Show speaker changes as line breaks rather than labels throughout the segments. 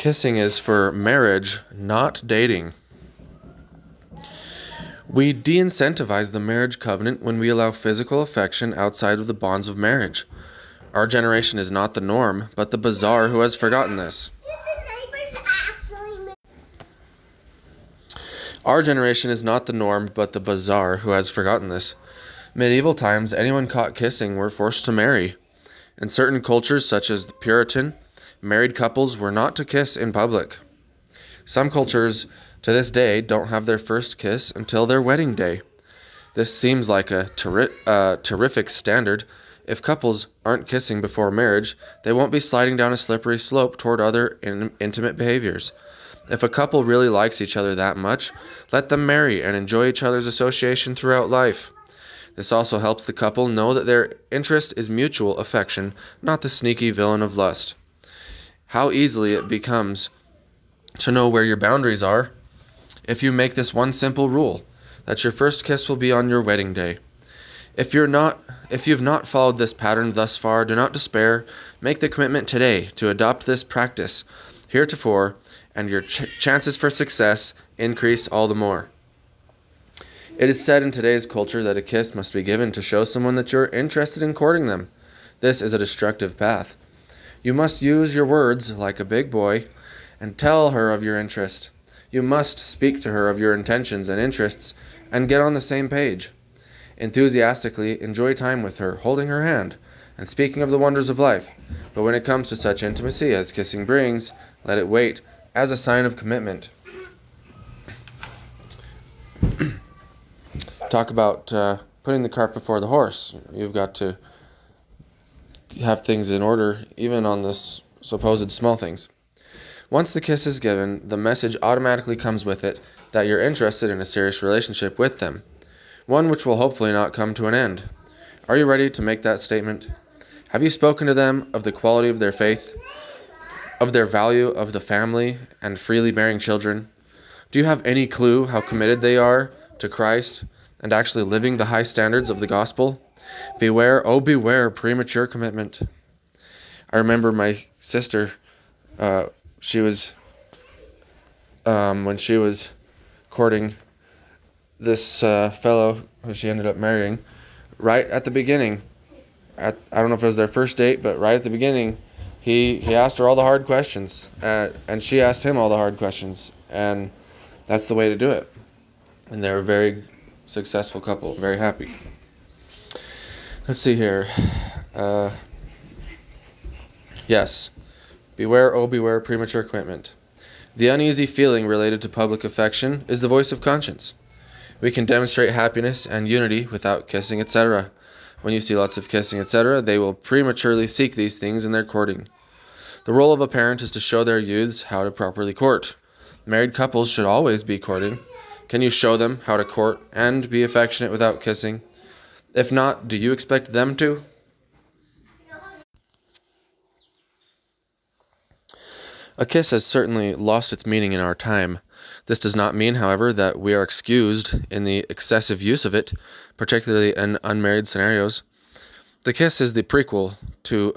Kissing is for marriage, not dating. We de-incentivize the marriage covenant when we allow physical affection outside of the bonds of marriage. Our generation is not the norm, but the bizarre who has forgotten this. Our generation is not the norm, but the bizarre who has forgotten this. Medieval times, anyone caught kissing were forced to marry. In certain cultures, such as the Puritan, married couples were not to kiss in public. Some cultures, to this day, don't have their first kiss until their wedding day. This seems like a terrific standard. If couples aren't kissing before marriage, they won't be sliding down a slippery slope toward other intimate behaviors. If a couple really likes each other that much, let them marry and enjoy each other's association throughout life. This also helps the couple know that their interest is mutual affection, not the sneaky villain of lust. How easily it becomes to know where your boundaries are if you make this one simple rule, that your first kiss will be on your wedding day. If you've not followed this pattern thus far, do not despair. Make the commitment today to adopt this practice heretofore, and your chances for success increase all the more. It is said in today's culture that a kiss must be given to show someone that you're interested in courting them. This is a destructive path. You must use your words like a big boy and tell her of your interest. You must speak to her of your intentions and interests and get on the same page. Enthusiastically enjoy time with her, holding her hand and speaking of the wonders of life. But when it comes to such intimacy as kissing brings, let it wait as a sign of commitment. Talk about putting the cart before the horse. You've got to have things in order, even on the supposed small things. Once the kiss is given, the message automatically comes with it that you're interested in a serious relationship with them, one which will hopefully not come to an end. Are you ready to make that statement? Have you spoken to them of the quality of their faith, of their value of the family and freely bearing children? Do you have any clue how committed they are to Christ and actually living the high standards of the gospel? Beware, oh beware, premature commitment. I remember my sister, she was, when she was courting this fellow who she ended up marrying, right at the beginning, I don't know if it was their first date, but right at the beginning, he asked her all the hard questions, and she asked him all the hard questions, and that's the way to do it. And they're a very successful couple, very happy. Let's see here. Yes. Beware, oh beware, premature commitment. The uneasy feeling related to public affection is the voice of conscience. We can demonstrate happiness and unity without kissing, etc. When you see lots of kissing, etc., they will prematurely seek these things in their courting. The role of a parent is to show their youths how to properly court. Married couples should always be courting. Can you show them how to court and be affectionate without kissing? If not, do you expect them to? A kiss has certainly lost its meaning in our time. This does not mean, however, that we are excused in the excessive use of it, particularly in unmarried scenarios. The kiss is the prequel to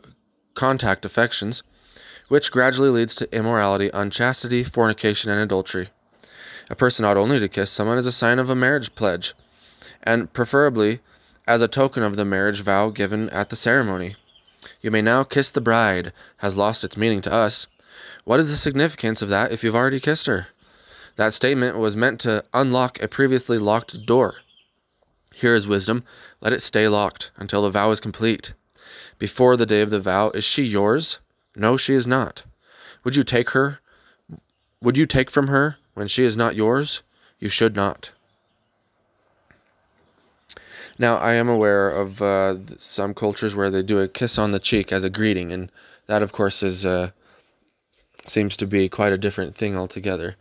contact affections, which gradually leads to immorality, unchastity, fornication, and adultery. A person ought only to kiss someone as a sign of a marriage pledge, and preferably as a token of the marriage vow given at the ceremony. You may now kiss the bride has lost its meaning to us. What is the significance of that if you've already kissed her? That statement was meant to unlock a previously locked door. Here is wisdom. Let it stay locked until the vow is complete. Before the day of the vow, is she yours? No, she is not. Would you take from her when she is not yours? You should not. Now, I am aware of some cultures where they do a kiss on the cheek as a greeting, and that, of course, seems to be quite a different thing altogether.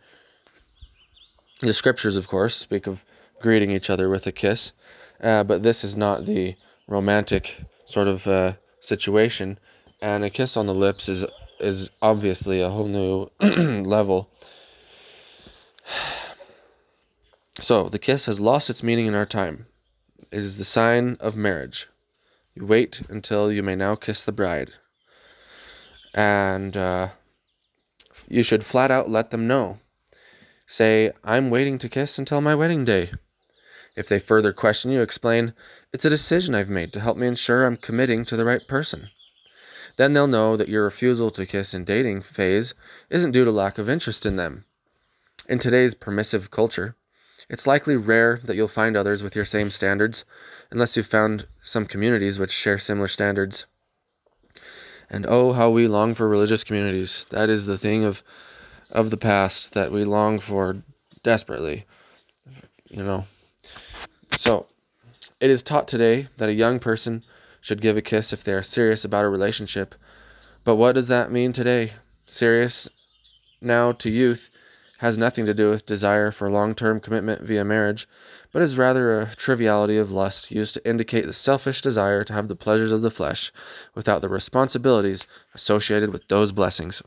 The scriptures, of course, speak of greeting each other with a kiss, but this is not the romantic sort of situation, and a kiss on the lips is obviously a whole new level. So, the kiss has lost its meaning in our time. It is the sign of marriage. You wait until you may now kiss the bride. And you should flat out let them know. Say, I'm waiting to kiss until my wedding day. If they further question you, explain, it's a decision I've made to help me ensure I'm committing to the right person. Then they'll know that your refusal to kiss in dating phase isn't due to lack of interest in them. In today's permissive culture, it's likely rare that you'll find others with your same standards, unless you've found some communities which share similar standards. And oh, how we long for religious communities. That is the thing of the past that we long for desperately, So, it is taught today that a young person should give a kiss if they are serious about a relationship. But what does that mean today? Serious now to youth has nothing to do with desire for long-term commitment via marriage, but is rather a triviality of lust used to indicate the selfish desire to have the pleasures of the flesh without the responsibilities associated with those blessings.